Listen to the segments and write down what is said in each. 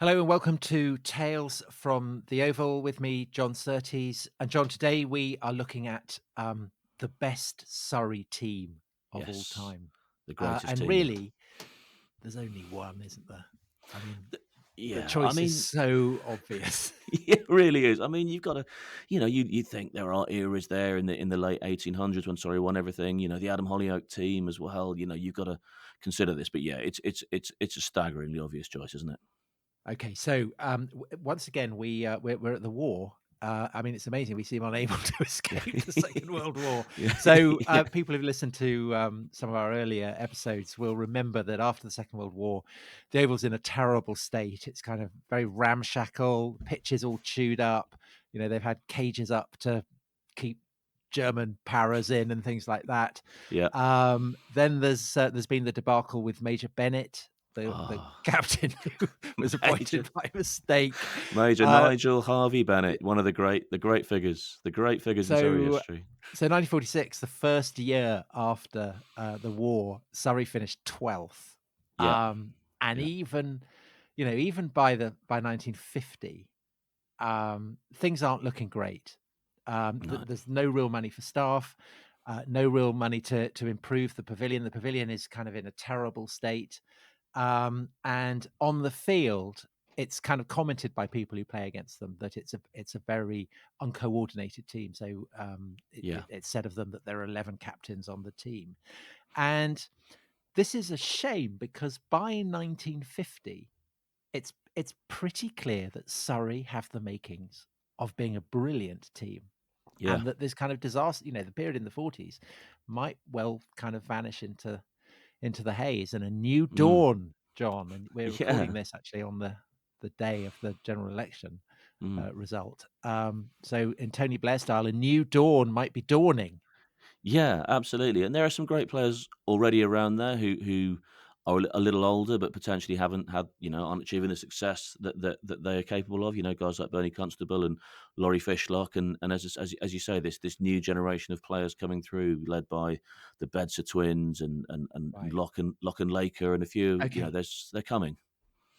Hello and welcome to Tales from the Oval with me, Jon Surtees. And John, today we are looking at the best Surrey team of all Yes, time. the greatest And team yet. really, there's only one, isn't there? I mean, the Yeah, I choice is mean, so obvious. it really is. I mean, you've got to, you think there are eras there in the late 1800s when Surrey won everything. The Adam Hollyoake team as well. You've got to consider this. But yeah, it's a staggeringly obvious choice, isn't it? Okay, so once again, we're at the war. I mean, it's amazing. We seem unable to escape the Second World War. Yeah, So yeah, people who've listened to some of our earlier episodes will remember that after the Second World War, the Oval's in a terrible state. It's kind of very ramshackle. Pitch is all chewed up. They've had cages up to keep German paras in and things like that. yeah. Then there's been the debacle with Major Bennett, the Oh, captain who was Major appointed by mistake. Major Uh, Nigel Harvey y- Bennett, one of the great figures in Surrey so history. so 1946, the first year after the war, Surrey finished 12th, Yeah, and yeah. even by 1950, things aren't looking great. No. There's no real money for staff, no real money to improve the pavilion. The pavilion is kind of in a terrible state. And on the field, it's kind of commented by people who play against them that it's a very uncoordinated team. So Yeah, it's said of them that there are 11 captains on the team, and this is a shame because by 1950, it's pretty clear that Surrey have the makings of being a brilliant team, yeah. and that this kind of disaster, the period in the 40s, might well kind of vanish into the haze and a new Mm. dawn, John. And we're recording Yeah. this actually on the day of the general election Mm. result. So in Tony Blair style, a new dawn might be dawning. Yeah, absolutely. And there are some great players already around there who are a little older, but potentially haven't had, aren't achieving the success that they are capable of. Guys like Bernie Constable and Laurie Fishlock, and as you say, this new generation of players coming through, led by the Bedser twins and Right. Lock and Laker and a few. Okay. They're coming.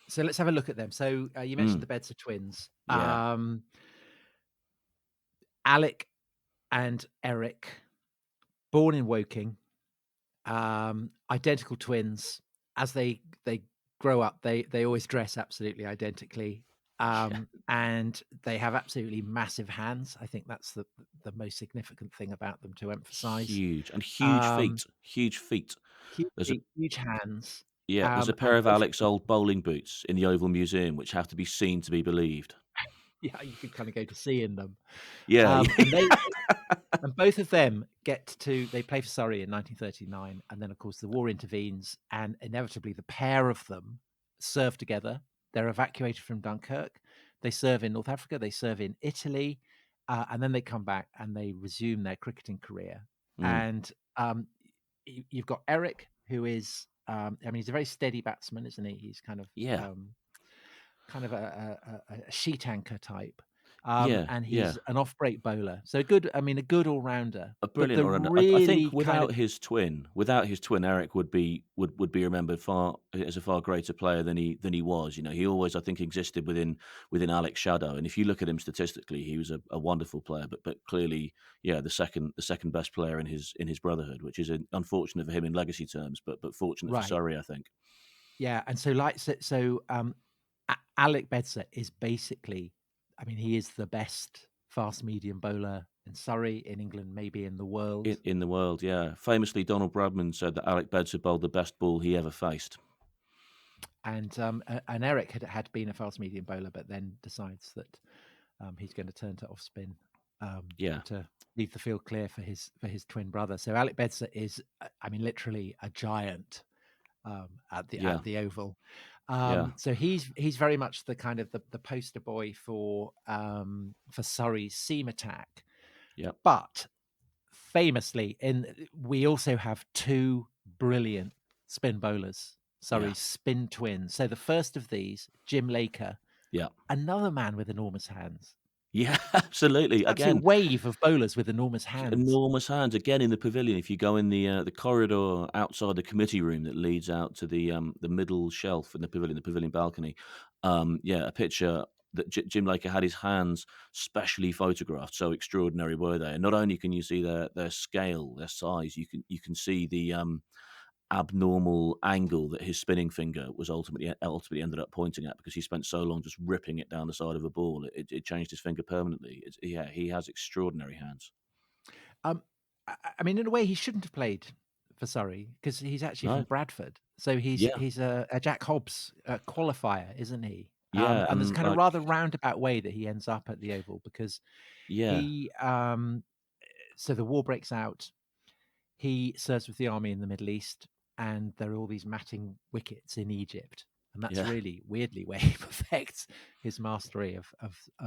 So let's have a look at them. So you mentioned Mm. the Bedser twins. Yeah, Alec and Eric, born in Woking, identical twins. As they grow up, they always dress absolutely identically, yeah, and they have absolutely massive hands. I think that's the most significant thing about them to emphasize. huge and huge Um, feet, huge feet. huge There's a feet, huge hands, Yeah, there's a pair and of both of Alec's them. old bowling boots in the Oval Museum which have to be seen to be believed. Yeah, you could kind of go to sea in them, Yeah, and yeah. both of them they play for Surrey in 1939, and then, of course, the war intervenes, and inevitably the pair of them serve together. They're evacuated from Dunkirk. They serve in North Africa, they serve in Italy, and then they come back and they resume their cricketing career. Mm. And, you've got Eric, who is, I mean, he's a very steady batsman, isn't he? He's Yeah, kind of a sheet anchor type. yeah, And yeah. he's an off-break bowler. So a good all-rounder. A But brilliant the all-rounder. I think really kind of without his twin, Eric would be remembered far as a far greater player than he was. He always, I think, existed within Alec's shadow. And if you look at him statistically, he was a wonderful player. But clearly, yeah, the second best player in his brotherhood, which is unfortunate for him in legacy terms, but fortunate for right. Surrey, I think. Yeah, and so Alec Bedser is basically, I mean, he is the best fast medium bowler in Surrey, in England, maybe in the In world. in the world, yeah. Famously, Donald Bradman said that Alec Bedser bowled the best ball he ever faced. And Eric had been a fast medium bowler, but then decides that he's going to turn to off spin, Yeah, to leave the field clear for his twin brother. So Alec Bedser is, I mean, literally a giant at the yeah, Oval. yeah, So he's very much the kind of the poster boy for Surrey's seam attack. yeah, But famously, in we also have two brilliant spin bowlers, yeah, Surrey's spin twins. So the first of these, Jim Laker, yeah. another man with enormous hands. Yeah, absolutely. Absolute Again, wave of bowlers with enormous hands. enormous hands. Again, in the pavilion, if you go in the corridor outside the committee room that leads out to the middle shelf in the pavilion balcony, Yeah, a picture that Jim Laker had his hands specially photographed. So extraordinary were they. And not only can you see their scale, their size, you can see the abnormal angle that his spinning finger was ultimately ended up pointing at because he spent so long just ripping it down the side of a ball. It changed his finger permanently. Yeah, he has extraordinary hands. Um, I mean, in a way, he shouldn't have played for Surrey because he's actually from No, Bradford. So he's yeah, he's a Jack Hobbs qualifier, isn't he? yeah, And there's a and kind of like, rather roundabout way that he ends up at the Oval because yeah, he so the war breaks out. He serves with the army in the Middle East, and there are all these matting wickets in Egypt, and that's yeah. really weirdly where he perfects his mastery of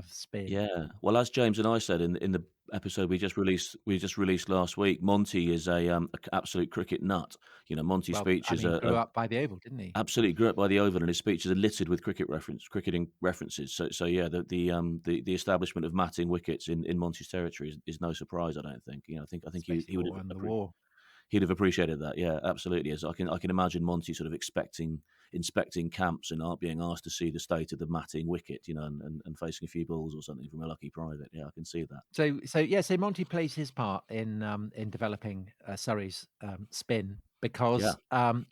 spin. Yeah. Well, as James and I said in the episode we just released last week, Monty is a absolute cricket nut. Monty's Well, I speeches mean, are grew up by the Oval, didn't he? absolutely grew up by the Oval, and his speeches are littered with cricketing references. So yeah, the establishment of matting wickets in Monty's territory is no surprise. I don't think. I think It's he basically would what have won the war. he'd have appreciated that. Yeah, absolutely. As I can imagine Monty sort of inspecting camps and being asked to see the state of the matting wicket, and facing a few balls or something from a lucky private. Yeah, I can see that. So Monty plays his part in developing Surrey's spin Yeah, because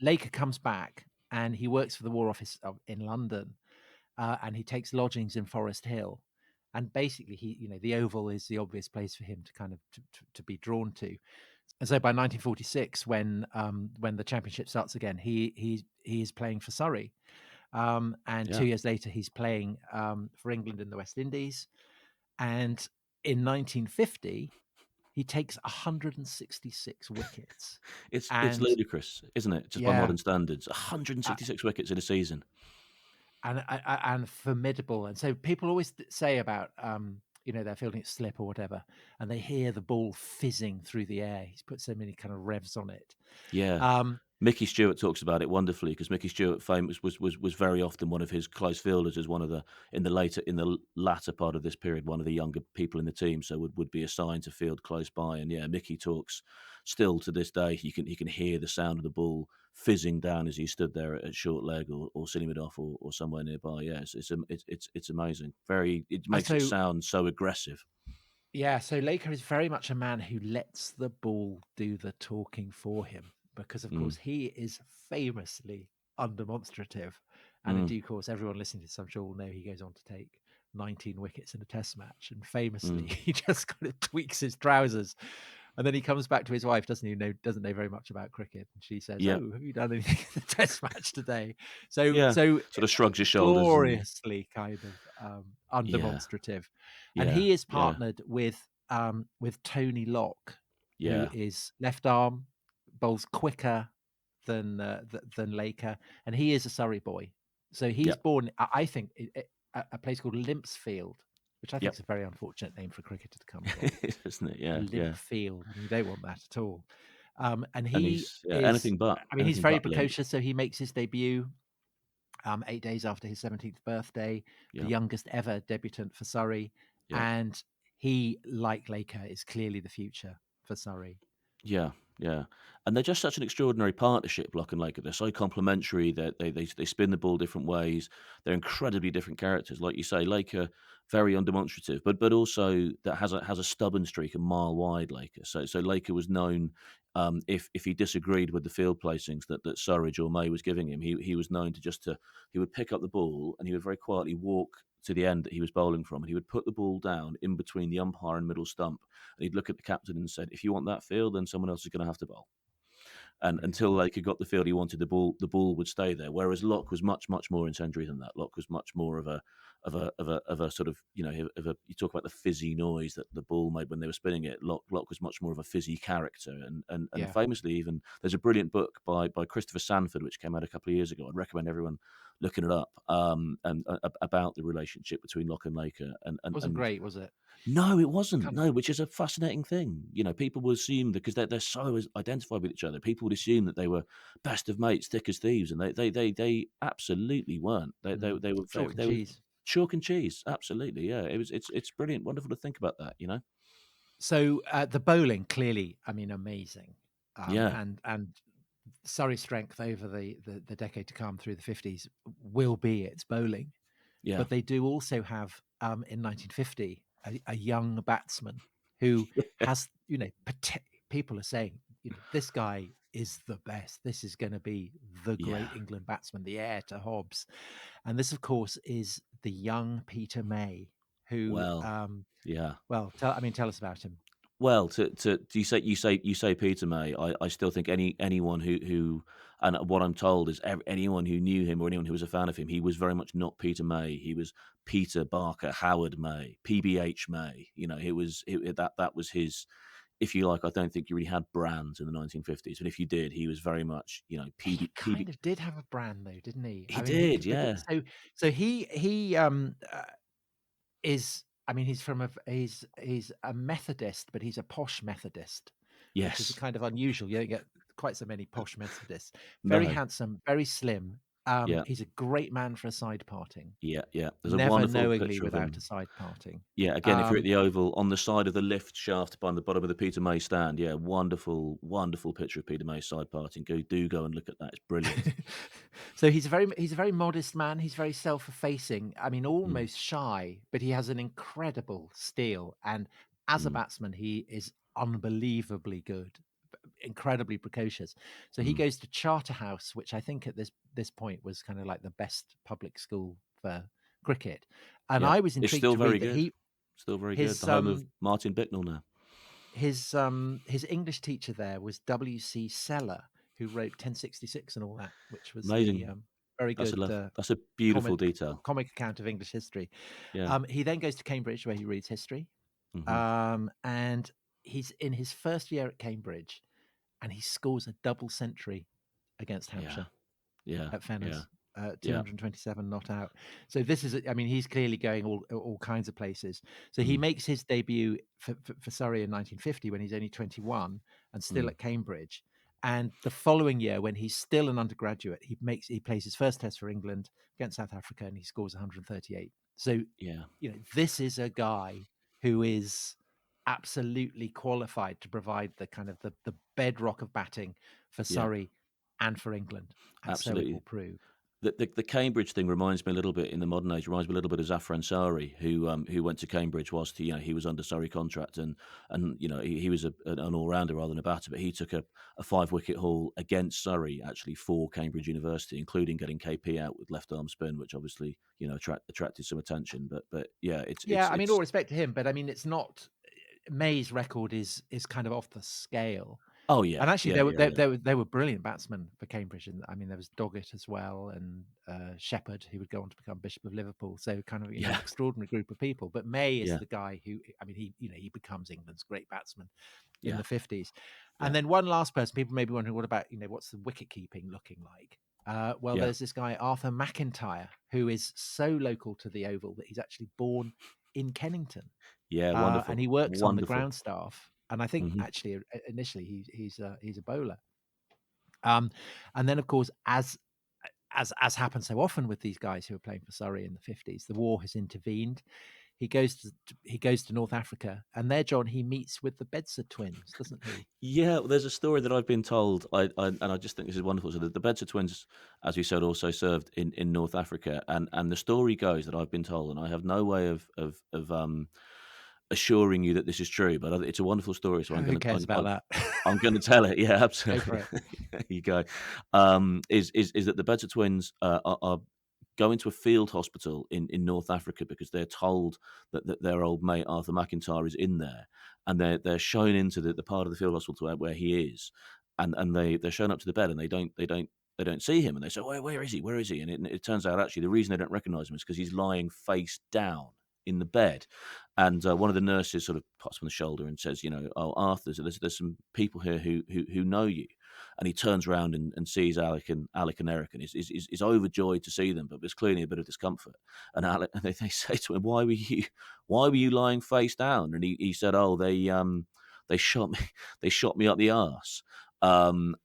Laker comes back and he works for the War Office in London, and he takes lodgings in Forest Hill, and basically the Oval is the obvious place for him to kind of to be drawn to. And so by 1946, when the championship starts again, he is playing for Surrey, and yeah. 2 years later he's playing for England in the West Indies, and in 1950 he takes 166 wickets, It's and ludicrous, isn't it? Just by yeah, modern standards, uh, 166 wickets in a season. and formidable. And so people always say about they're fielding it slip or whatever, and they hear the ball fizzing through the air. He's put so many kind of revs on it. Yeah. Um, Mickey Stewart talks about it wonderfully because Mickey Stewart famous was very often one of his close fielders as one of the in the latter part of this period, one of the younger people in the team, so would be assigned to field close by. And yeah, Mickey talks still to this day. He can hear the sound of the ball fizzing down as he stood there at short leg or silly mid off or somewhere nearby. Yeah, it's amazing. It makes it so sound so aggressive. Yeah, so Laker is very much a man who lets the ball do the talking for him because, of Mm, course, he is famously undemonstrative. And in mm, due course, everyone listening to this, I'm sure, will know he goes on to take 19 wickets in a test match. And famously, mm. he just kind of tweaks his trousers. And then he comes back to his wife, doesn't know very much about cricket. And she says, Yeah, "Oh, have you done anything in the test match today?" So, yeah. so Sort of shrugs your shoulders and gloriously kind of yeah, undemonstrative, and yeah, he is yeah, partnered with Tony Locke, who yeah. is left arm, bowls quicker than Laker, and he is a Surrey boy. So he's Yep, born, I think, a place called Limpsfield, which I think yep. is a very unfortunate name for a cricketer to come from. Isn't it? Yeah, yeah. Limpfield. I mean, you don't want that at all. And And he he's yeah, is, I mean, he's anything very but limp. precocious. So he makes his debut 8 days after his 17th birthday, the Yeah, youngest ever debutant for Surrey. yeah, And he, like Laker, is clearly the future for Surrey. yeah, yeah. And they're just such an extraordinary partnership, Locke and Laker. They're so complementary that they spin the ball different ways. They're incredibly different characters. Like you say, Laker very undemonstrative, but also that has a stubborn streak a mile wide. Laker. So Laker was known. If he disagreed with the field placings that Surridge or May was giving him, he was known to he would pick up the ball and he would very quietly walk to the end that he was bowling from, and he would put the ball down in between the umpire and middle stump, and he'd look at the captain and said, "If you want that field, then someone else is going to have to bowl." And until Brilliant. Laker got the field he wanted, the ball would stay there. Whereas Locke was much more incendiary than that. Locke was much more of a sort of you talk about the fizzy noise that the ball made when they were spinning it. Locke was much more of a fizzy character, and Yeah. famously even there's a brilliant book by Christopher Sanford which came out a couple of years ago. I'd recommend everyone looking it up, and about the relationship between Locke and Laker, Wasn't great, was it? no, it wasn't. Kind No, which is a fascinating thing. People will assume that because they're so identified with each other, people would assume that they were best of mates, thick as thieves, and they absolutely weren't. They were chalk and they were cheese. chalk and cheese. Absolutely, yeah. It's brilliant, wonderful to think about that. So the bowling, clearly, I mean, amazing. Yeah, And Surrey's strength over the decade to come through the 50s will be its bowling. Yeah. but they do also have, in 1950, a young batsman who has, people are saying, this guy is the best. This is going to be the great Yeah. England batsman, the heir to Hobbs. And this, of course, is the young Peter May, who, Well, yeah. well, tell us about him. Well, to you say Peter May. I still think anyone who and what I'm told is anyone who knew him or anyone who was a fan of him, he was very much not Peter May. He was Peter Barker Howard May, PBH May. That was his. If you like, I don't think you really had brands in the 1950s, and if you did, he was very much He PB kind of did have a brand, though, didn't he? He I mean, he did, because yeah, so he is I mean, he's from he's a Methodist, but he's a posh Methodist, which is a yes, kind of unusual. You don't get quite so many posh Methodists. Very no, handsome, very slim. yeah, He's a great man for a side parting. yeah, yeah. There's a Never wonderful knowingly picture of without a him. side parting. Yeah, again, if you're at Um, the Oval, on the side of the lift shaft by the bottom of the Peter May stand, yeah, wonderful, wonderful picture of Peter May's side parting. Go and look at that. It's brilliant. so he's a very modest man. He's very self-effacing. I mean, Mm, almost shy, but he has an incredible steal. And as a mm, batsman, he is unbelievably good, incredibly precocious. So he mm. goes to Charterhouse, which I think at this point was kind of like the best public school for cricket. And Yeah, I was it's intrigued still to very read that good. Still very good. his The home of Martin Bicknell now. his English teacher there was W.C. Seller, who wrote 1066 and all that, which was the Amazing. very good That's a beautiful comic detail. comic account of English history. Yeah. He then goes to Cambridge where he reads history, Hmm. and he's in his first year at Cambridge, and he scores a double century against Yeah. Hampshire Yeah. at Yeah. Fenners, Yeah. 227 not out. So this is, I mean, he's clearly going all kinds of places. So he Mm, makes his debut for Surrey in 1950 when he's only 21 and still mm. at Cambridge. And the following year, when he's still an undergraduate, he plays his first test for England against South Africa, and he scores 138. So Yeah. this is a guy who is absolutely qualified to provide the kind of the bedrock of batting for Yeah. Surrey and for England, and so it will Absolutely. prove. The Cambridge thing reminds me a little bit in the modern age, reminds me a little bit of Zafran Sari, who went to Cambridge whilst he was under Surrey contract, and he was an all rounder rather than a batter, but he took a 5 wicket haul against Surrey actually for Cambridge University, including getting KP out with left arm spin, which obviously attracted some attention. But yeah, Yeah, I mean, all it's respect to him, but I mean, it's not May's record is kind of off the scale. oh And yeah, actually, yeah, yeah, yeah, they were brilliant batsmen for Cambridge, and I mean, there was Doggett as well, and Shepherd, who would go on to become Bishop of Liverpool. So kind of an yeah, extraordinary group of people. But May is yeah, the guy who, I mean, he becomes England's great batsman in yeah, the 50s. And yeah, then one last person, people may be wondering, what about what's the wicket keeping looking like? Well, yeah, there's this guy Arthur McIntyre, who is so local to the Oval that he's actually born in Kennington, yeah. and Wonderful, he works on the wonderful. ground staff. And I think Hmm. actually initially he's a bowler. And then of course, as happens so often with these guys who are playing for Surrey in the 50s, the war has intervened. He goes to North Africa, and there, John, he meets with the Bedser twins, doesn't he? Yeah, well, there's a story that I've been told, and I just think this is wonderful. So the Bedser twins, as you said, also served in North Africa, and the story goes that I've been told, and I have no way of assuring you that this is true, but it's a wonderful story. So Who cares about that? I'm going to tell it. Yeah, Go for absolutely. it. There you go. Is that the Bedser twins are going to a field hospital in North Africa because they're told that their old mate Arthur McIntyre is in there, and they're shown into the part of the field hospital where he is, and they're shown up to the bed, and they don't see him, and they say, where is he? Where is he? And it turns out actually the reason they don't recognise him is because he's lying face down in the bed, and one of the nurses sort of pops him on the shoulder and says, "Oh, Arthur, so there's some people here who know you." And he turns around and sees Alec and Eric, and is overjoyed to see them, but there's clearly a bit of discomfort. And Alec, and they say to him, "Why were you lying face down?" And he said, "Oh, they shot me, they shot me up the arse."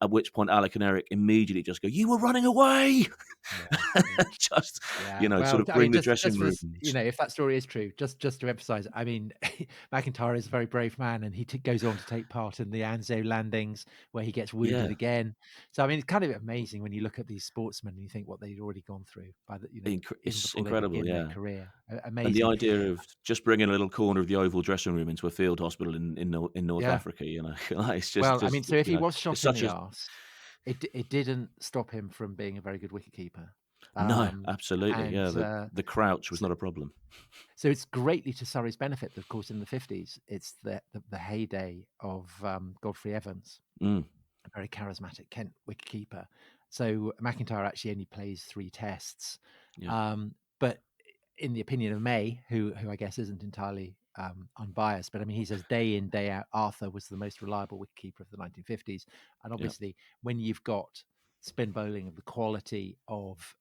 At which point Alec and Eric immediately just go, "You were running away!" Yeah, yeah. Just, Yeah, sort well, of I mean, bring the just dressing for this, rooms. if that story is true, just to emphasize, I mean, McIntyre is a very brave man, and he goes on to take part in the Anzio landings where he gets wounded Yeah, again. So, I mean, it's kind of amazing when you look at these sportsmen and you think what they'd already gone through by the, even it's before they incredible, begin their yeah. career. And the Amazing. idea of just bringing a little corner of the Oval dressing room into a field hospital in North Yeah. Africa, like, it's Well, I mean, so if he was it's shot in such the a arse, it didn't stop him from being a very good wicketkeeper. no, Um, absolutely, and yeah, the crouch was so not a problem. So it's greatly to Surrey's benefit that, of course, in the 50s, it's the heyday of Godfrey Evans, Mm, a very charismatic Kent wicketkeeper. So McIntyre actually only plays 3 tests. yeah, But in the opinion of May, who I guess isn't entirely unbiased, but I mean, he says day in, day out, Arthur was the most reliable wicketkeeper of the 1950s. And yeah, obviously, when you've got spin bowling of the quality of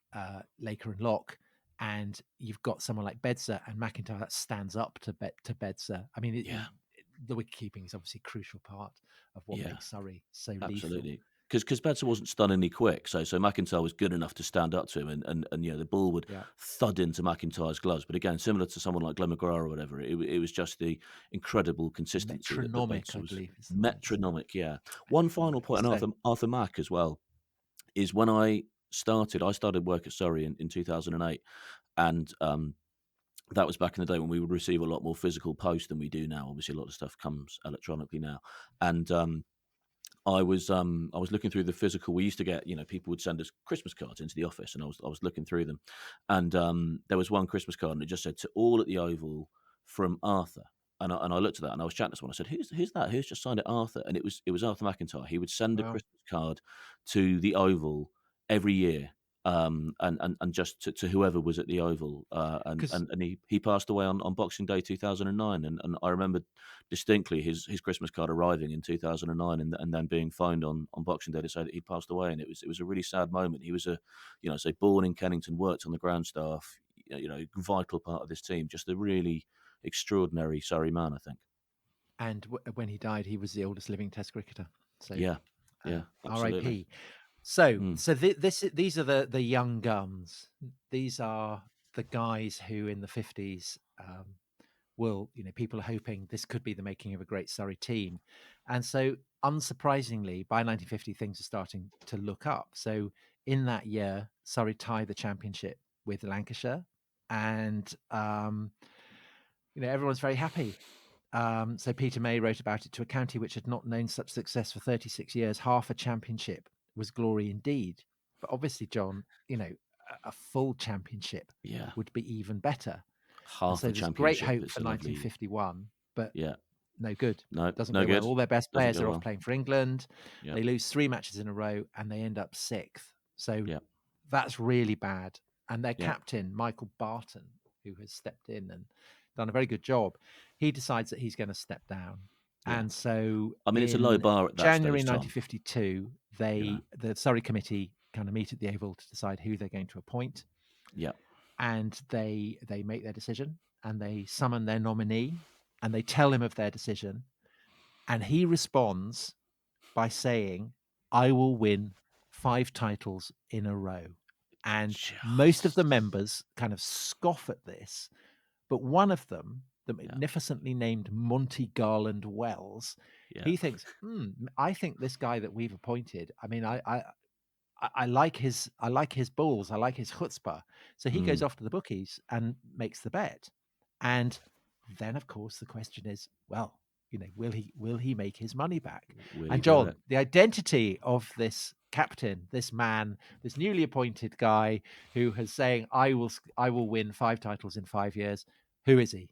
Laker and Locke, and you've got someone like Bedser and McIntyre that stands up to Bedser. I mean, yeah, the wicket keeping is obviously a crucial part of what yeah. makes Surrey so lethal. Absolutely, because Betts wasn't stunningly quick, so McIntyre was good enough to stand up to him, and the ball would Yeah, thud into McIntyre's gloves. But again, similar to someone like Glenn McGrath or whatever, it was just the incredible consistency that metronomic, Betts I was believe is the word. metronomic. Yeah. One final point on So Arthur Mack as well is when I started work at Surrey in 2008, and that was back in the day when we would receive a lot more physical post than we do now. Obviously, a lot of stuff comes electronically now, and I was looking through the physical. We used to get, people would send us Christmas cards into the office, and I was looking through them, and there was one Christmas card, and it just said to all at the Oval from Arthur. And I looked at that, and I was chatting to someone. I said, "Who's that? Who's just signed it, Arthur?" And it was Arthur McIntyre. He would send a well, Christmas card to the Oval every year, and just to whoever was at the Oval, because and he passed away on Boxing Day 2009, and I remember distinctly his Christmas card arriving in 2009, and then being phoned on Boxing Day to say that he'd passed away, and it was a really sad moment. He was say born in Kennington, worked on the ground staff, vital part of this team, just a really extraordinary Surrey man, I think. and when he died, he was the oldest living Test cricketer. So Yeah, yeah, absolutely. R.I.P. So Mm, these are the young guns. These are the guys who in the 50s will, people are hoping this could be the making of a great Surrey team. And so unsurprisingly, by 1950, things are starting to look up. So in that year, Surrey tie the championship with Lancashire, and everyone's very happy. So Peter May wrote about it: to a county which had not known such success for 36 years, half a championship was glory indeed. But obviously, John, a full championship yeah, would be even better. And half so a there's great championship. hope It's for a lovely, 1951, but yeah. no good. No, Doesn't no go well. good. All their best Doesn't players go are off well. playing for England. Yeah, They lose 3 matches in a row and they end up sixth. So yeah, that's really bad. And their yeah, captain, Michael Barton, who has stepped in and done a very good job, he decides that he's going to step down. yeah. And so I mean, it's a low in bar at that January stage, Tom. 1952, You know. the Surrey committee kind of meet at the Oval to decide who they're going to appoint, Yeah, and they make their decision and they summon their nominee and they tell him of their decision, and he responds by saying, "I will win 5 titles in a row." And most of the just members kind of scoff at this, but one of them, the yeah, magnificently named Monty Garland Wells, yeah. he thinks, I think this guy that we've appointed, I mean, I like his balls, I like his chutzpah. So he goes Mm. off to the bookies and makes the bet. And then, of course, the question is, well, will he make his money back? Will he And do John, it? the identity of this captain, this man, this newly appointed guy who has saying, I will win 5 titles in 5 years. Who is he?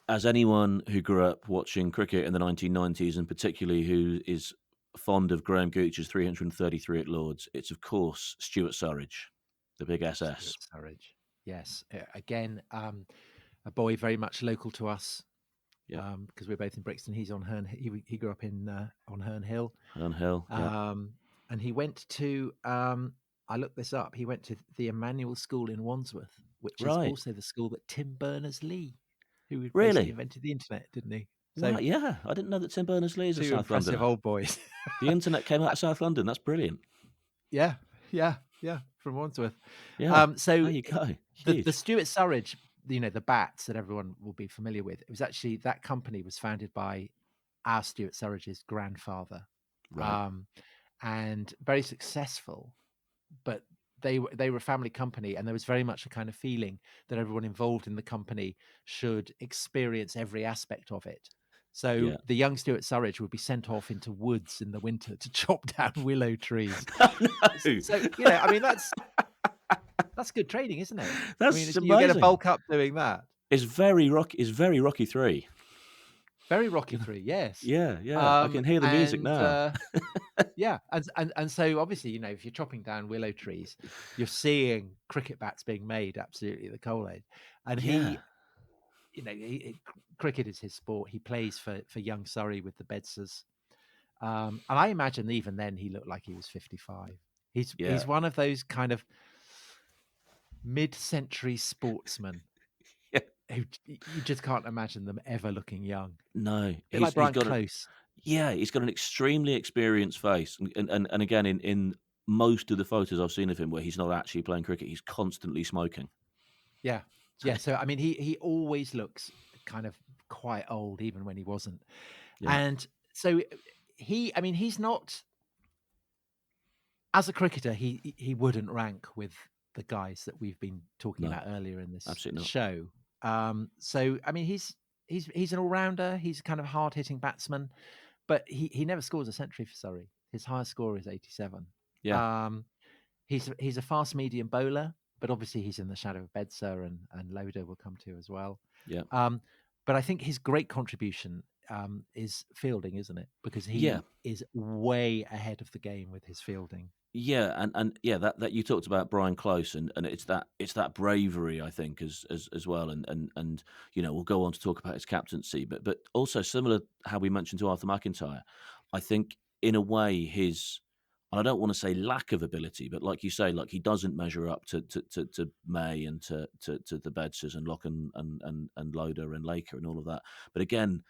As anyone who grew up watching cricket in the 1990s, and particularly who is fond of Graham Gooch's 333 at Lords, it's of course Stuart Surage, the big SS. Stuart Surage. Yes. Again, a boy very much local to us, Yep. because we're both in Brixton. He's on Herne. He grew up in on Herne Hill, Herne Hill. Yep. um, and he went to. I looked this up. He went to the Emmanuel School in Wandsworth, which is Right. also the school that Tim Berners-Lee, who basically Really? invented the internet, didn't he? So Wow, yeah, I didn't know that Tim Berners-Lee is a 2 South impressive Londoner. old boys. The internet came out of South London, that's brilliant. Yeah, yeah, yeah, from Wandsworth. Yeah, So there you go, the huge. Stuart Surage, the bats that everyone will be familiar with, it was actually that company was founded by our Stuart Surage's grandfather, Right, um, and very successful. But they were a family company, and there was very much a kind of feeling that everyone involved in the company should experience every aspect of it. So yeah. the young Stuart Surage would be sent off into woods in the winter to chop down willow trees. Oh, no! So, I mean, that's good training, isn't it? I mean, That's it's you're gonna amazing. bulk up doing that. It's very Rocky 3. Very Rocky You know? 3, yes. Yeah, yeah, I can hear the music And, now. yeah, and so obviously, if you're chopping down willow trees, you're seeing cricket bats being made absolutely at the coal age. And Yeah, cricket is his sport. He plays for young Surrey with the Bedses. And I imagine even then he looked like he was 55. He's yeah, one of those kind of mid-century sportsmen yeah. who you just can't imagine them ever looking young. No, Bit like he's Brian got a Close. yeah, he's got an extremely experienced face, and again, in most of the photos I've seen of him where he's not actually playing cricket, he's constantly smoking. Yeah. Yeah, so, I mean, he always looks kind of quite old even when he wasn't. Yeah, And so, I mean, he's not as a cricketer, he wouldn't rank with the guys that we've been talking no, about earlier in this absolutely not. show. So, I mean, he's an all-rounder, he's a kind of hard-hitting batsman, but he never scores a century for Surrey. His highest score is 87. Yeah, Um, he's a fast medium bowler, but obviously he's in the shadow of Bedser and Loader will come to as well. yeah, Um, but I think his great contribution is fielding, isn't it? Because yeah. he is way ahead of the game with his fielding. Yeah, and yeah, that you talked about Brian Close, and it's that bravery, I think, as well, and we'll go on to talk about his captaincy, but also similar how we mentioned to Arthur McIntyre, I think in a way his, and I don't want to say lack of ability, but like you say, like he doesn't measure up to May and to the Bedses and Locke and Loader and Laker and all of that, but again,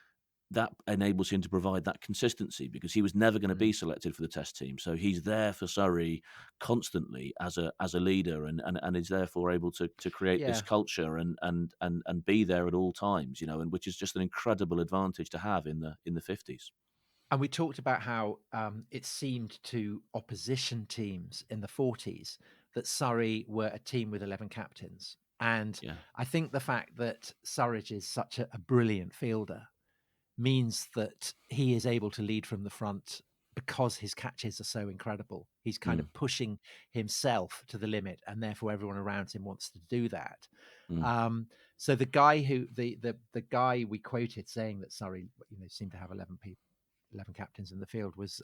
that enables him to provide that consistency because he was never going to Mm. be selected for the test team. So he's there for Surrey constantly as a leader and is therefore able to create this Yeah. culture and be there at all times, and which is just an incredible advantage to have in the 50s. And we talked about how it seemed to opposition teams in the 40s that Surrey were a team with 11 captains. And Yeah. I think the fact that Surridge is such a brilliant fielder means that he is able to lead from the front because his catches are so incredible. He's kind Mm, of pushing himself to the limit, and therefore everyone around him wants to do that. mm. So the guy who the guy we quoted saying that Surrey, seemed to have 11 captains in the field was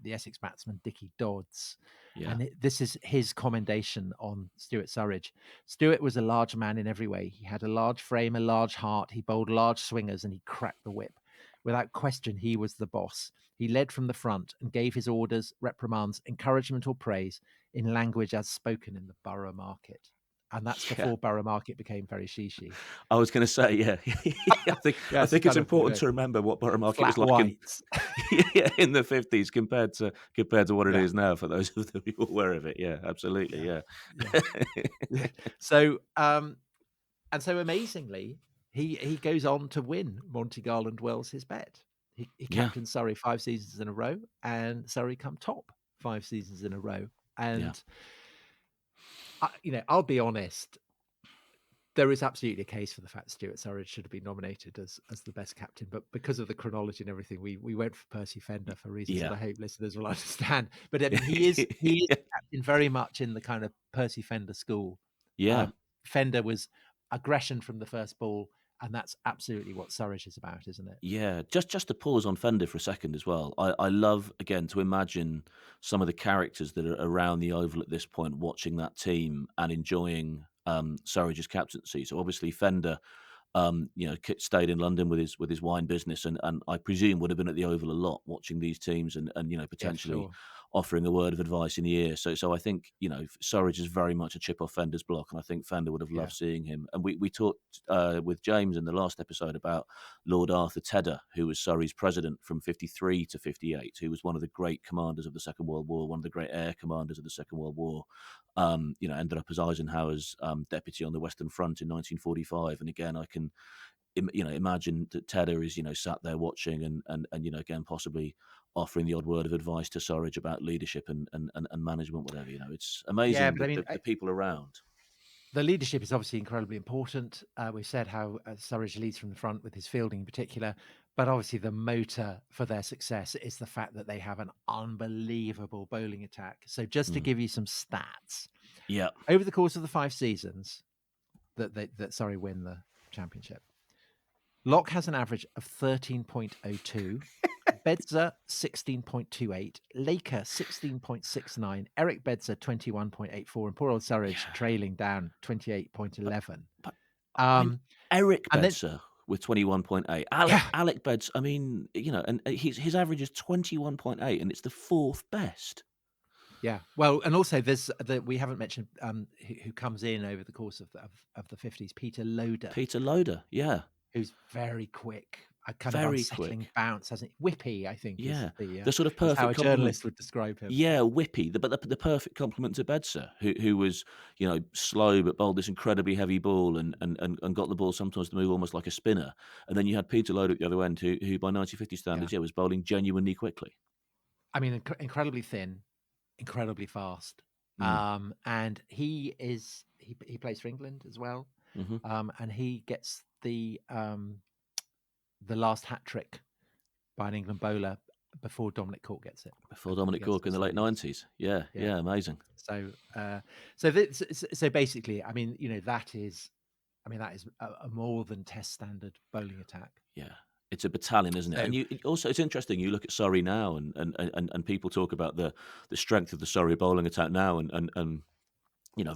the Essex batsman Dickie Dodds, Yeah. and this is his commendation on Stuart Surridge. Stuart was a large man in every way. He had a large frame, a large heart. He bowled large swingers, and he cracked the whip. Without question, he was the boss. He led from the front and gave his orders, reprimands, encouragement, or praise in language as spoken in the borough market. And that's Yeah. before borough market became very shishy. I was going to say, yeah, I think Yeah, I it's think it's kind of important to remember what Borough Market was flat like in whites. yeah, in the 50s compared to what it Yeah, is now for those of the people aware of it. Yeah, absolutely. yeah, Yeah. yeah. Yeah. So, and so amazingly, he goes on to win Monty Garland Wells his bet. He Yeah. captained Surrey 5 seasons in a row, and Surrey come top 5 seasons in a row. Yeah. And I'll be honest, there is absolutely a case for the fact Stuart Surridge should have been nominated as the best captain, but because of the chronology and everything, we went for Percy Fender for reasons that Yeah. I hope listeners will understand. But I mean, he is captain very much in the kind of Percy Fender school. Yeah. Fender was aggression from the first ball, and that's absolutely what Surridge is about, isn't it? Yeah, just to pause on Fender for a second as well. I love again to imagine some of the characters that are around the oval at this point, watching that team and enjoying Surridge's captaincy. So obviously Fender, stayed in London with his wine business, and I presume would have been at the Oval a lot watching these teams, and Yeah, for potentially sure. offering a word of advice in the ear. So I think Surridge is very much a chip off Fender's block, and I think Fender would have Yeah. loved seeing him. And we talked with James in the last episode about Lord Arthur Tedder, who was Surrey's president from 53 to 58, who was one of the great commanders of the Second World War, one of the great air commanders of the Second World War. Ended up as Eisenhower's deputy on the Western Front in 1945. And again, I can imagine that Tedder is sat there watching and again possibly offering the odd word of advice to Surridge about leadership and management, whatever. It's Yeah, amazing but I that mean, the people around. the leadership is obviously incredibly important. We've said how Surridge leads from the front with his fielding in particular, but obviously the motor for their success is the fact that they have an unbelievable bowling attack. So just to Mm. give you some stats, Yeah. over the course of the 5 seasons that Surrey win the championship, Locke has an average of 13.02. Bedser 16.28, Laker 16.69, Eric Bedser 21.84, and poor old Surridge Yeah. trailing down 28.11. But Um, Eric and then Bedser with 21.8. yeah, Alec Beds, I mean, and his average is 21.8, and it's the fourth best. yeah. Well, and also there's we haven't mentioned who comes in over the course of the 50s, Peter Loader, Peter Loader, yeah, who's very quick, a kind of very unsettling quick. bounce, hasn't he? Whippy, I think, Yeah, the the sort of is how perfect a complement. journalist would describe him. Yeah, whippy, but the perfect complement to Bedser, who was slow but bowled this incredibly heavy ball and got the ball sometimes to move almost like a spinner. And then you had Peter Loader at the other end, who by 1950 Yeah. standards, was bowling genuinely quickly. I mean, incredibly thin, incredibly fast. Mm. And he plays for England as well. Hmm. And he gets the last hat trick by an England bowler before Dominic Cork gets it Before Dominic against Cork in West the late Indies. 90s. Yeah, Yeah. yeah, amazing. So so basically, I mean, that is, a more than test standard bowling attack. Yeah. It's a battalion, isn't it? So And also it's interesting. You look at Surrey now, and people talk about the strength of the Surrey bowling attack now, and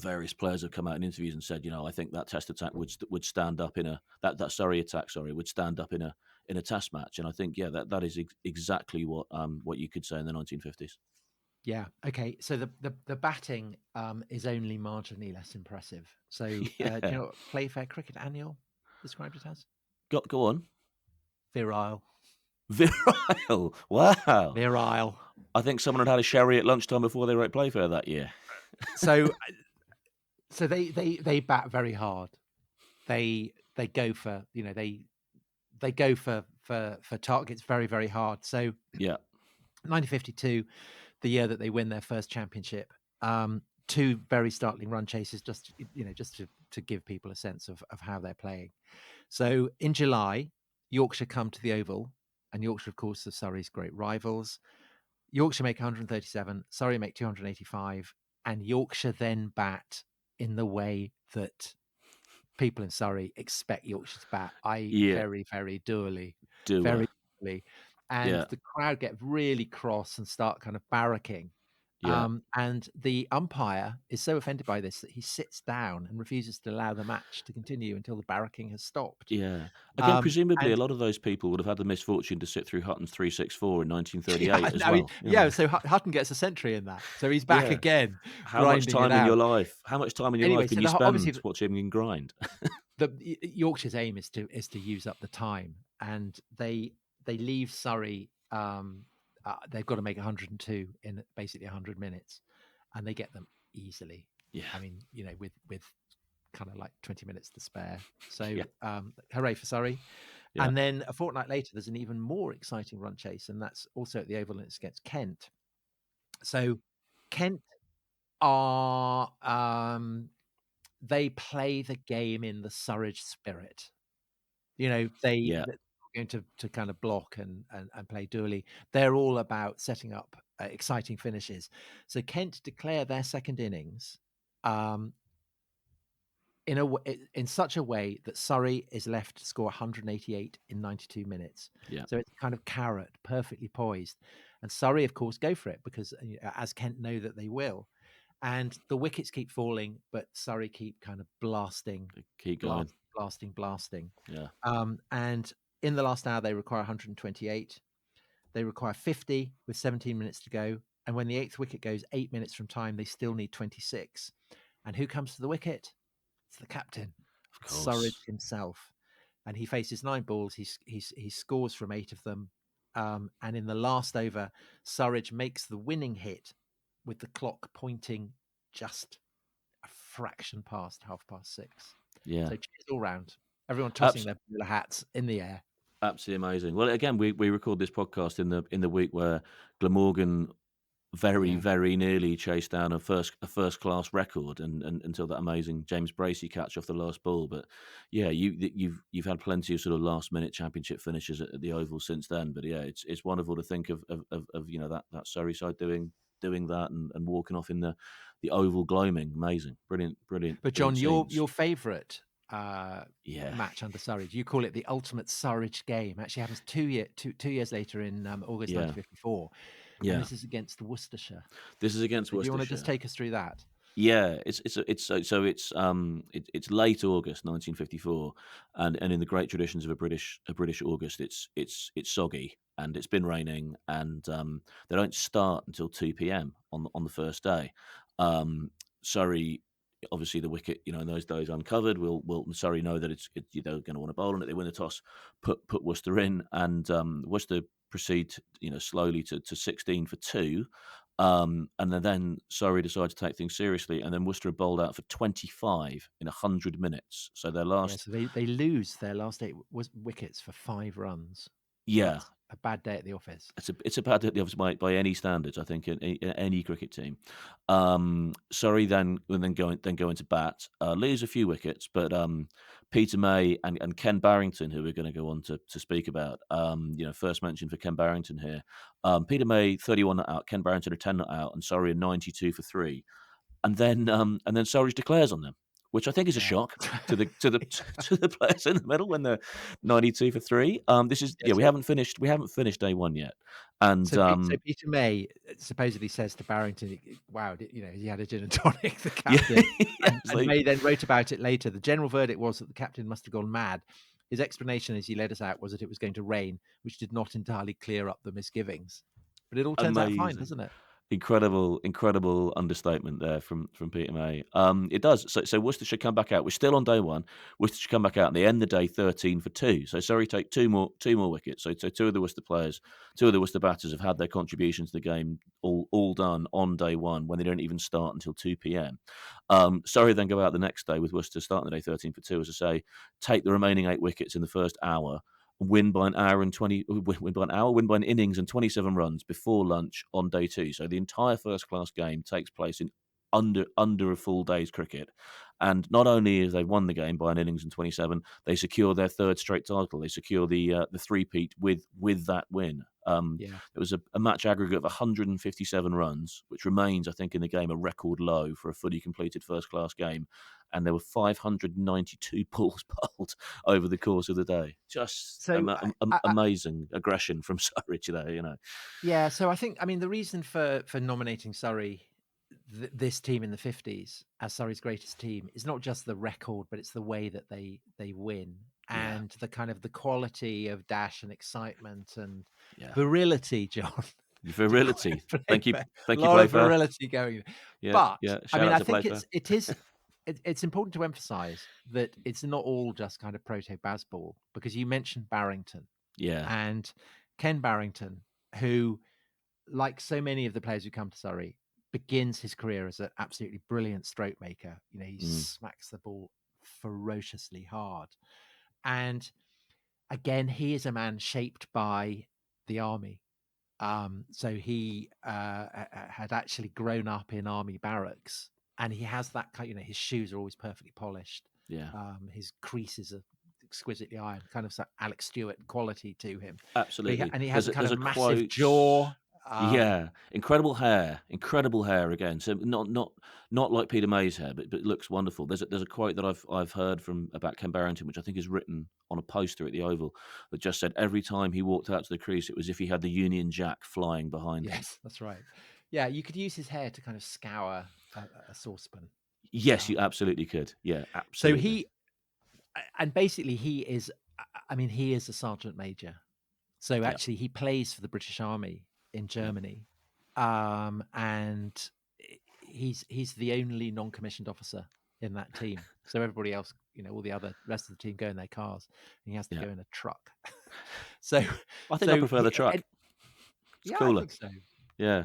various players have come out in interviews and said, I think that test attack would stand up in that Surrey attack, would stand up in a test match. And I think, yeah, that is exactly what you could say in the 1950s. yeah, okay. So the batting is only marginally less impressive. So do you Yeah. know what Playfair Cricket Annual described it as? Go on. Virile. Virile. Wow. Virile. I think someone had a sherry at lunchtime before they were at Playfair that year. So they bat very hard. They go for they go for targets very, very hard. So Yeah. 1952, the year that they win their first championship, two very startling run chases, just to give people a sense of how they're playing. So in July, Yorkshire come to the Oval, and Yorkshire, of course, are Surrey's great rivals. Yorkshire make 137, Surrey make 285, and Yorkshire then bat in the way that people in Surrey expect Yorkshire to bat, i.e. Yeah. very, very dourly, Doer. very dourly. And Yeah. the crowd get really cross and start kind of barracking. Yeah. And the umpire is so offended by this that he sits down and refuses to allow the match to continue until the barracking has stopped. Yeah. Again, presumably a And lot of those people would have had the misfortune to sit through Hutton's 364 in yeah, 1938 as I mean, well. yeah, so Hutton gets a century in that. So he's back Yeah. again, How much grinding it time in your out. life? How much time in your life Anyway, can so you obviously spend watching him grind? Yorkshire's aim is to use up the time, and they leave Surrey. They've got to make 102 in basically 100 minutes, and they get them easily. Yeah. I mean, with kind of like 20 minutes to spare. So Yeah. hooray for Surrey! Yeah. And then a fortnight later, there's an even more exciting run chase, and that's also at the Oval, and it's against Kent. So Kent are they play the game in the Surridge spirit. Yeah. They're going to kind of block and play dually. They're all about setting up exciting finishes. So Kent declare their second innings um, in such a way that Surrey is left to score 188 in 92 minutes. Yeah. So it's kind of carrot, perfectly poised. And Surrey, of course, go for it because as Kent know that they will. And the wickets keep falling, but Surrey keep kind of blasting, Keep going. blasting. Yeah. And in the last hour, they require 128. They require 50 with 17 minutes to go. And when the eighth wicket goes 8 minutes from time, they still need 26. And who comes to the wicket? It's the captain. Of It's Surridge course. himself. And he faces 9 balls. He scores from 8 of them. And in the last over, Surridge makes the winning hit with the clock pointing just a fraction past 6:30. Yeah. So cheers all round. Everyone tossing Abs their bowler hats in the air. Absolutely amazing. Well, again, we record this podcast in the week where Glamorgan very, Yeah. very nearly chased down a first class record and until that amazing James Bracey catch off the last ball. But yeah, you've had plenty of sort of last minute championship finishes at the Oval since then. But yeah, it's wonderful to think of that Surrey side doing that and walking off in the Oval gloaming. Amazing, brilliant, brilliant, But brilliant John, your scenes. your favourite uh, Yeah, match under Surrage, you call it the ultimate Surrage game. Actually, happens 2 years later in August yeah, 1954, and yeah. this is against Worcestershire. This is against So, do you want to just Worcestershire. take us through that? Yeah, it's late August 1954, and in the great traditions of a British August, it's soggy and it's been raining, and they don't start until 2 p.m. on the first day. Surrey, obviously the wicket, in those days uncovered. Will Surrey know that they're going to want to bowl on it? They win the toss, put Worcester in, and Worcester proceed slowly to 16 for two. And then Surrey decided to take things seriously, and then Worcester bowled out for 25 in 100 minutes. So their Yeah, last, so they lose their last 8 wickets for 5 runs. So yeah, that's a bad day at the office. it's a bad hit the office by any standards. I think in any cricket team. Surrey then go into bat, lose a few wickets, but Peter May and Ken Barrington, who we're going to go on to speak about. First mention for Ken Barrington here. Peter May 31 not out, Ken Barrington a 10 not out, and Surrey a 92 for three. And then Surridge declares on them, which I think is a Yeah. shock to the players in the middle when they're 92 for three. This is Yeah, yeah, we haven't finished day one yet, and so Peter May supposedly says to Barrington, "Wow, he had a gin and tonic." The yeah, captain, yeah, it's and like May then wrote about it later. The general verdict was that the captain must have gone mad. His explanation as he led us out was that it was going to rain, which did not entirely clear up the misgivings. But it all turns out fine, amazing. doesn't it? Incredible understatement there from Peter May. It does. So Worcestershire come back out. We're still on day one. Worcestershire come back out and they end the day 13 for two. So Surrey take two more wickets. So two of the Worcester players, two of the Worcester batters have had their contributions to the game all done on day one when they don't even start until 2 p.m. Surrey then go out the next day with Worcester starting the day 13 for two, as I say, take the remaining 8 wickets in the first hour, win by win by an innings and 27 runs before lunch on day two. So the entire first class game takes place in under a full day's cricket. And not only have they won the game by an innings and 27, they secure their third straight title. They secure the three-peat with that win. Yeah. It was a match aggregate of 157 runs, which remains, I think, in the game a record low for a fully completed first class game. And there were 592 balls bowled over the course of the day. Just So, amazing aggression from Surridge there. yeah. So I mean, the reason for nominating Surrey, this team in the 50s as Surrey's greatest team, is not just the record, but it's the way that they win, Yeah, and the kind of the quality of dash and excitement and yeah. virility, John. To Virility. quote Thank you, Playfair, a thank you, lot of Playfair. virility going. Yeah, But yeah. I Shout mean, out I to think Playfair. it's important to emphasize that it's not all just kind of proto Bazball, because you mentioned Barrington Yeah, and Ken Barrington, who, like so many of the players who come to Surrey, begins his career as an absolutely brilliant stroke maker. He mm, smacks the ball ferociously hard. And again, he is a man shaped by the army. So he had actually grown up in army barracks, and he has that kind. His shoes are always perfectly polished. yeah. His creases are exquisitely ironed, kind of Alex Stewart quality to him. Absolutely. And he has There's a a kind there's of a massive quote. jaw. Yeah, incredible hair again. So not like Peter May's hair, but it looks wonderful. There's a quote that I've heard from about Ken Barrington, which I think is written on a poster at the Oval, that just said every time he walked out to the crease, it was as if he had the Union Jack flying behind him. Yes, that's right. Yeah, you could use his hair to kind of scour a saucepan. Yes, you Um, absolutely could. Yeah, so absolutely. he and basically he is. I mean, he is a sergeant major. So Yeah, actually, he plays for the British Army in yeah, Germany, and he's the only non-commissioned officer in that team. So everybody else, all the other rest of the team go in their cars, and he has to yeah. go in a truck. So, I think I so prefer the truck. and It's yeah, I cooler. think so. Yeah,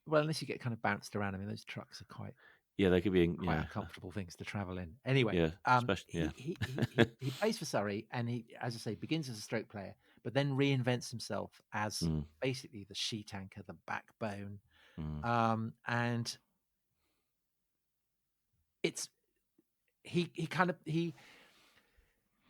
Well, unless you get kind of bounced around. I mean, those trucks are yeah. They could be, quite uncomfortable things to travel in. Anyway, yeah, especially, yeah. he plays for Surrey, and he, as I say, begins as a stroke player, but then reinvents himself as Mm, basically the sheet anchor, the backbone, mm, and it's he kind of he.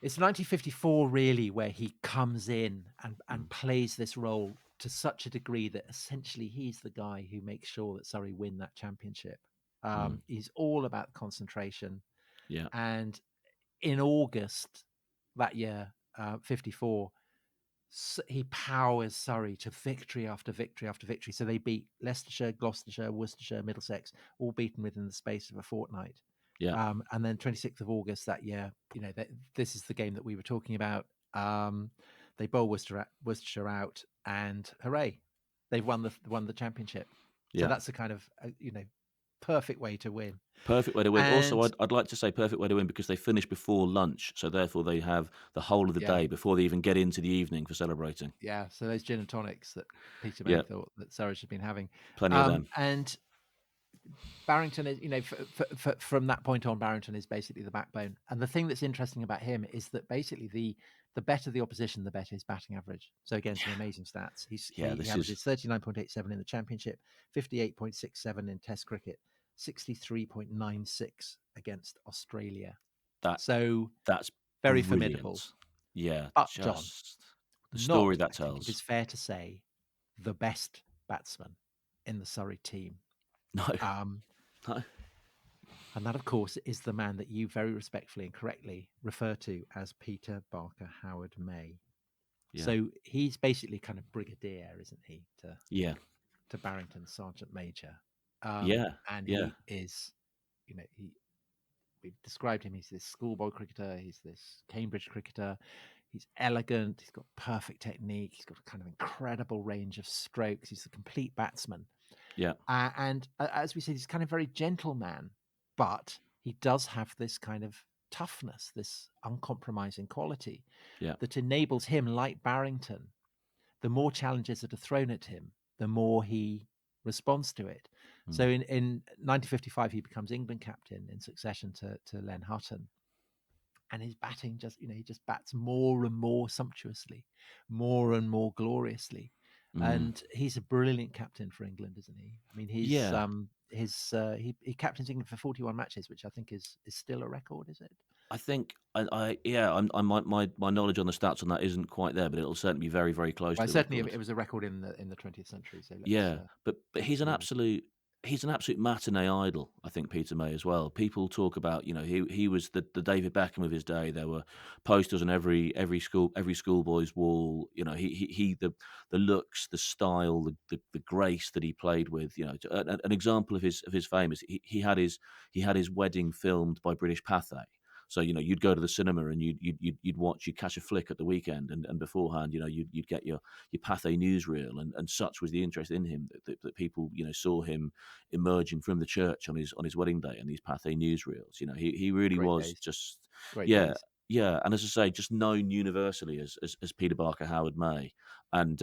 It's 1954 really where he comes in and mm, plays this role to such a degree that essentially he's the guy who makes sure that Surrey win that championship. mm. He's all about concentration, Yeah, and in August that year, 54, he powers Surrey to victory after victory after victory. So they beat Leicestershire, Gloucestershire, Worcestershire, Middlesex, all beaten within the space of a fortnight. yeah, And then 26th of August that year, this is the game that we were talking about. They bowl Worcestershire out, and hooray, they've won the championship. So yeah. that's a kind of perfect way to win. Perfect way to win. Also, And I'd like to say perfect way to win because they finish before lunch, so therefore they have the whole of the yeah, day before they even get into the evening for celebrating. yeah. So those gin and tonics that Peter May Yeah, thought that Surridge had been having, plenty of them. and Barrington is, from that point on, Barrington is basically the backbone. And the thing that's interesting about him is that basically the better the opposition, the better his batting average. So again, some amazing stats. Yeah, He this is averages 39.87 in the championship, 58.67 in Test cricket, 63.96 against Australia. that So that's very brilliant. formidable. Yeah, But John, just the story not, that I think it is tells. fair to say, the best batsman in the Surrey team. No, Um, no. And that, of course, is the man that you very respectfully and correctly refer to as Peter Barker Howard May. Yeah, So he's basically kind of brigadier, isn't he, yeah, to Barrington's sergeant major? yeah, And yeah, he is, we've described him. He's this schoolboy cricketer. He's this Cambridge cricketer. He's elegant. He's got perfect technique. He's got a kind of incredible range of strokes. He's a complete batsman. yeah. And as we said, he's kind of very gentle man, but he does have this kind of toughness, this uncompromising quality Yeah. that enables him, like Barrington, the more challenges that are thrown at him, the more he responds to it. Mm. So in 1955, he becomes England captain in succession to Len Hutton. And his batting he just bats more and more sumptuously, more and more gloriously. Mm. And he's a brilliant captain for England, isn't he? I mean, Yeah. he captains England for 41 matches, which I think is still a record, is it? I think I yeah, my knowledge on the stats on that isn't quite there, but it'll certainly be very, very close Well, to the certainly record. it was a record in the 20th century. So Yeah, but let's he's an be honest. absolute matinee idol. I think Peter May as well. People talk about he was the David Beckham of his day. There were posters on every schoolboy's wall. He the looks, the style, the grace that he played with. An example of his fame is he had his wedding filmed by British Pathé. So you'd go to the cinema and you'd catch a flick at the weekend, and beforehand you'd get your Pathé newsreel, and such was the interest in him that people saw him emerging from the church on his wedding day in these Pathé newsreels. He really Great was days, just great yeah. days. Yeah, and as I say, just known universally as Peter Barker Howard May, and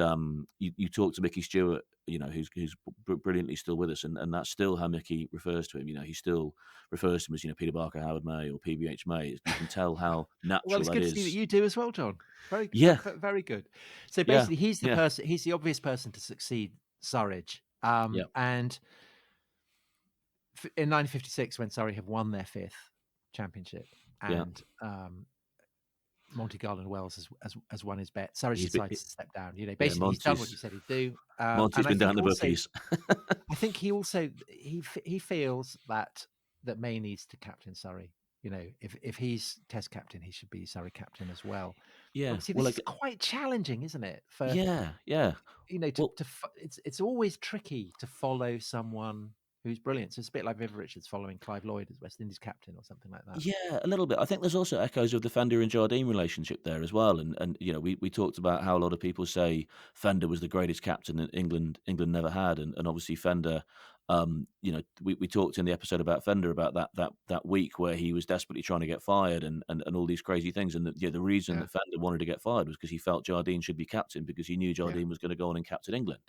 you talk to Mickey Stewart, who's brilliantly still with us, and that's still how Mickey refers to him. He still refers to him as Peter Barker Howard May or PBH May. You can tell how Well, natural it's that good to see that is. you do as well, John. Yeah, Very good. So yeah, basically, he's the yeah, person. He's the obvious person to succeed Surridge. yeah, And in 1956, when Surrey have won their fifth championship, yeah. and Monty Garland Wells has won his bet, Surridge He's decides to step down. yeah, Basically, he's done what he said he'd do. Monty's And I been down think the also, bookies. he feels that May needs to captain Surrey. If he's Test captain, he should be Surrey captain as well. Yeah, Obviously, well, this like, is quite challenging, isn't it? For yeah, yeah. you know, to, Well, to fo- it's always tricky to follow someone who's brilliant. So it's a bit like Viv Richards following Clive Lloyd as West Indies captain or something like that. Yeah, a little bit. I think there's also echoes of the Fender and Jardine relationship there as well. And you know, we talked about how a lot of people say Fender was the greatest captain that England never had, and obviously Fender. You know, we talked in the episode about Fender about that week where he was desperately trying to get fired and all these crazy things. And the reason Yeah, that Fender wanted to get fired was because he felt Jardine should be captain because he knew yeah. Jardine was going to go on and captain England.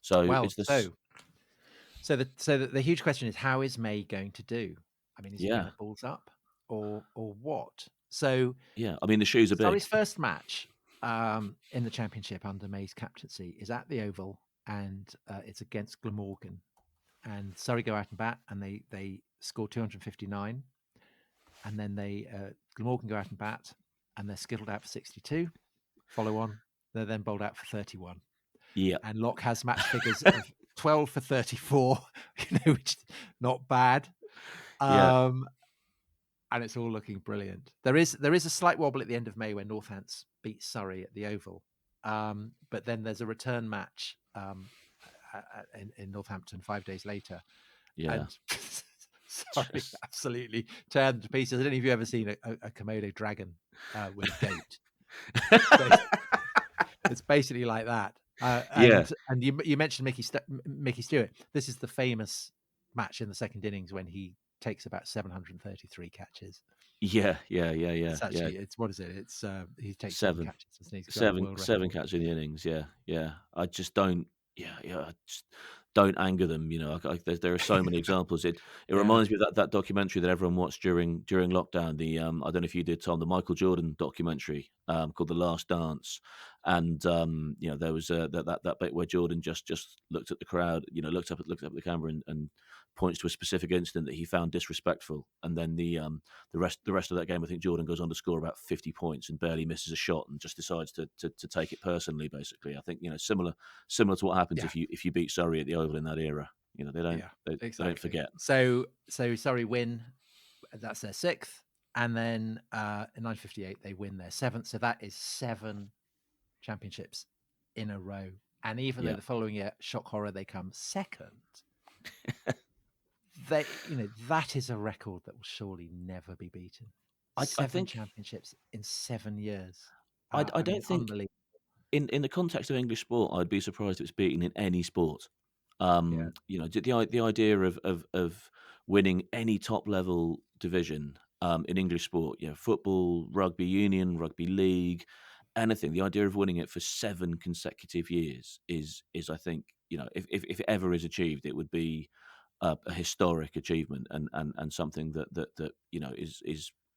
So Well, it's this. so the huge question is, how is May going to do? I mean, is he going Yeah, to balls up or what? So yeah. I mean, the shoes are Surrey's big. first match in the championship under May's captaincy is at the Oval, and it's against Glamorgan. And Surrey go out and bat, and they score 259, and then Glamorgan go out and bat, and they're skittled out for 62. Follow on, they're then bowled out for 31, Yeah, and Locke has match figures of 12 for 34, which is not bad. yeah, Um, and it's all looking brilliant. There is a slight wobble at the end of May when Northants beat Surrey at the Oval, but then there's a return match in Northampton 5 days later, yeah. and Surrey absolutely tear them to pieces. I don't know if you've ever seen a Komodo dragon with a goat. It's basically like that. Yeah, And you mentioned Mickey Stewart. This is the famous match in the second innings when he takes about 733 catches. yeah, yeah, yeah, yeah, It's yeah. actually what is it? It's he takes 7 7, catches, and he's got a 7, world 7 record. cats in the innings. Yeah, yeah. I just don't. Yeah, yeah. I just don't anger them. You know, there are so many examples. It Yeah, reminds me of that documentary that everyone watched during lockdown. The I don't know if you did, Tom, the Michael Jordan documentary called The Last Dance, and you know there was that bit where Jordan just looked at the crowd. You know, looked up at the camera and points to a specific incident that he found disrespectful, and then the rest of that game, I think Jordan goes on to score about 50 points and barely misses a shot and just decides to take it personally. Basically, I think similar to what happens yeah, if you beat Surrey at the Oval in that era. You know, yeah, they don't exactly. forget. So Surrey win. That's their sixth, and then in 1958 they win their seventh. So that is 7 championships in a row. And even though Yeah, the following year, shock horror, they come second, they that is a record that will surely never be beaten. I 7 think championships in 7 years. I I mean, don't think unbelievable. in the context of English sport, I'd be surprised if it's beaten in any sport. Yeah, You know, the idea of winning any top level division in English sport, you know, football, rugby union, rugby league, anything. The idea of winning it for 7 consecutive years is I think you know if it ever is achieved, it would be a historic achievement and something that you know is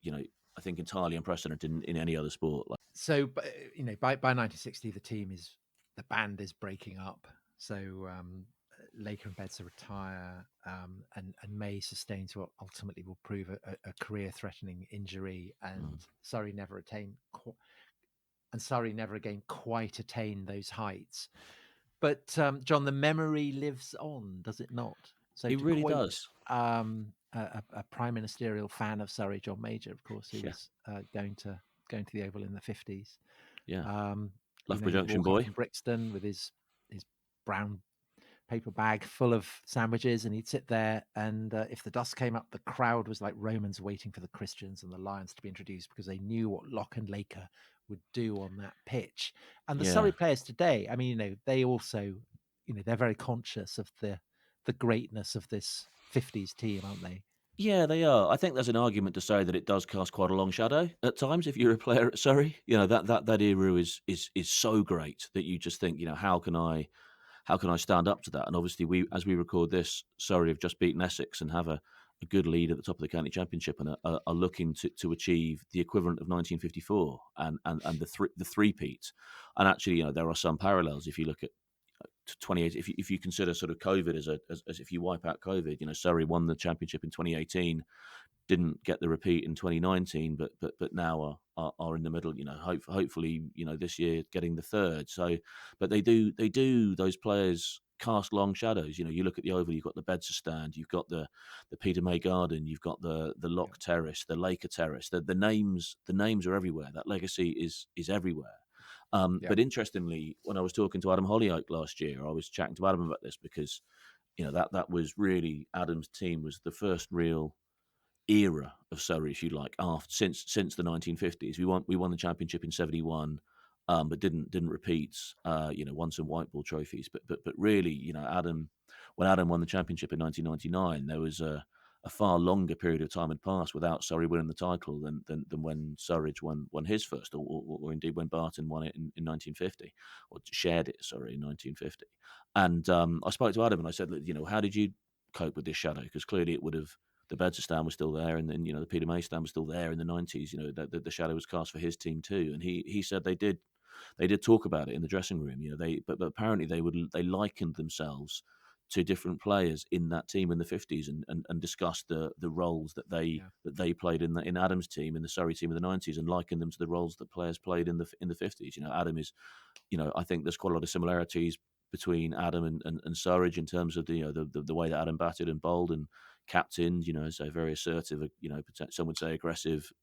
you know I think entirely unprecedented in any other sport. Like, so by 1960 the band is breaking up. So Laker and Bedser retire, and May sustains what ultimately will prove a career-threatening injury, and mm, Surrey never again quite attain those heights. But John, the memory lives on, does it not? So it to really quote does. a prime ministerial fan of Surrey, John Major, of course, who Yeah, was going to the Oval in the 50s. yeah. Loughborough He'd Junction walk up boy. from Brixton with his brown paper bag full of sandwiches, and he'd sit there. And if the dust came up, the crowd was like Romans waiting for the Christians and the Lions to be introduced, because they knew what Locke and Laker would do on that pitch. And the Yeah. Surrey players today, I mean, they also, they're very conscious of the greatness of this 50s team, aren't they? Yeah, they are. I think there's an argument to say that it does cast quite a long shadow at times if you're a player at Surrey. You know, that era is so great that you just think, you know, how can I stand up to that? And obviously as we record this, Surrey have just beaten Essex and have a good lead at the top of the county championship and are looking to achieve the equivalent of 1954 and the three-peat. And actually, you know, there are some parallels if you look at 28 if you consider sort of COVID as if you wipe out COVID, you know, Surrey won the championship in 2018, didn't get the repeat in 2019, but now are in the middle, you know, hopefully, you know, this year getting the third. So but they do those players cast long shadows. You know, you look at the Oval, you've got the Bedser stand, you've got the Peter May Garden, you've got the Yeah, Lock Terrace, the Laker Terrace. The names are everywhere. That legacy is everywhere. yeah, But interestingly, when I was talking to Adam Hollyoake last year, I was chatting to Adam about this because that was really Adam's team was the first real era of Surrey, if you like, after since the 1950s. We won the championship in '71, but didn't repeat. Won some white ball trophies, but really, Adam when Adam won the championship in 1999, there was a far longer period of time had passed without Surrey winning the title than when Surage won his first, or indeed when Barton won it in 1950, or shared it, sorry, in 1950. And I spoke to Adam and I said, "Look, how did you cope with this shadow? Because clearly it would have the Bedser stand was still there, and then the Peter May stand was still there in the '90s. That the shadow was cast for his team too, and he said they did talk about it in the dressing room. But apparently they likened themselves to different players in that team in the '50s, and discussed the roles Yeah. that they played in Adam's team, in the Surrey team in the '90s, and likened them to the roles that players played in the '50s. Adam is, I think there's quite a lot of similarities between Adam and Surage in terms of the way that Adam batted and bowled and captained, so very assertive, some would say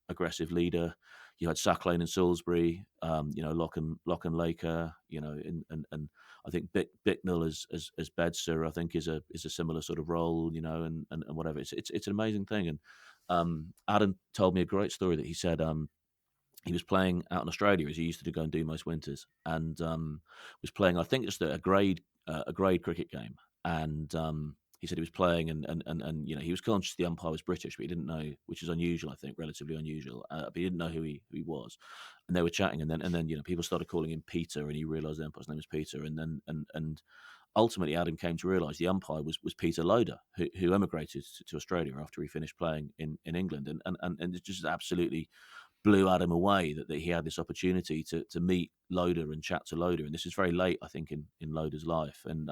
aggressive leader. You had Sacklane and Salisbury, Lock and Laker, and I think Bicknell as Bedser, I think is a similar sort of role, and whatever. It's an amazing thing. And Adam told me a great story that he said he was playing out in Australia as he used to go and do most winters, and was playing. I think just a grade cricket game, and he said he was playing, and he was conscious the umpire was British, but he didn't know, which is unusual, I think, relatively unusual. But he didn't know who he was, and they were chatting, and then people started calling him Peter, and he realised the umpire's name was Peter, and ultimately Adam came to realise the umpire was Peter Loader, who emigrated to Australia after he finished playing in England, and it just absolutely blew Adam away that he had this opportunity to meet Loader and chat to Loader. And this is very late, I think, in Loader's life. And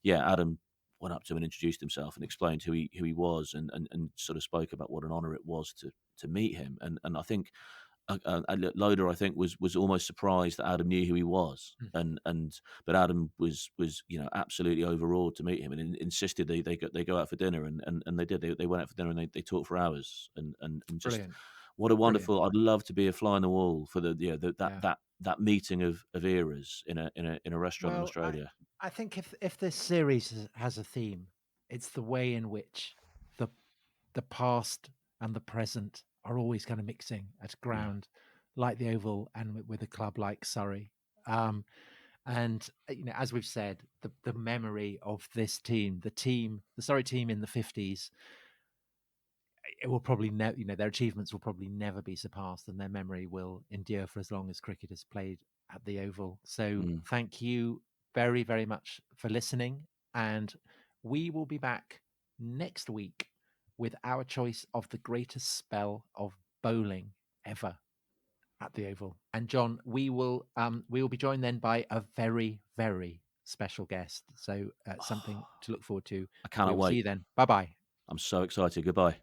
yeah, Adam went up to him and introduced himself and explained who he was, and sort of spoke about what an honour it was to meet him. And I think Loader, I think, was almost surprised that Adam knew who he was, Mm. but Adam was absolutely overawed to meet him, and insisted they go out for dinner, and they did. They went out for dinner, and they talked for hours, and just Brilliant. what a Brilliant. wonderful. I'd love to be a fly on the wall for that Yeah. that that meeting of eras in a restaurant in Well, Australia. I think if this series has a theme, it's the way in which the the past and the present are always kind of mixing at Yeah. ground like the Oval, and with a club like Surrey. Um, and as we've said, the memory of this team, the Surrey team in the '50s, it will probably never, their achievements will probably never be surpassed, and their memory will endure for as long as cricket is played at the Oval. So Mm. thank you very, very much for listening, and we will be back next week with our choice of the greatest spell of bowling ever at the Oval. And John, we will be joined then by a very, very special guest. So something to look forward to. I We cannot will see wait. you then. Bye bye. I'm so excited. Goodbye.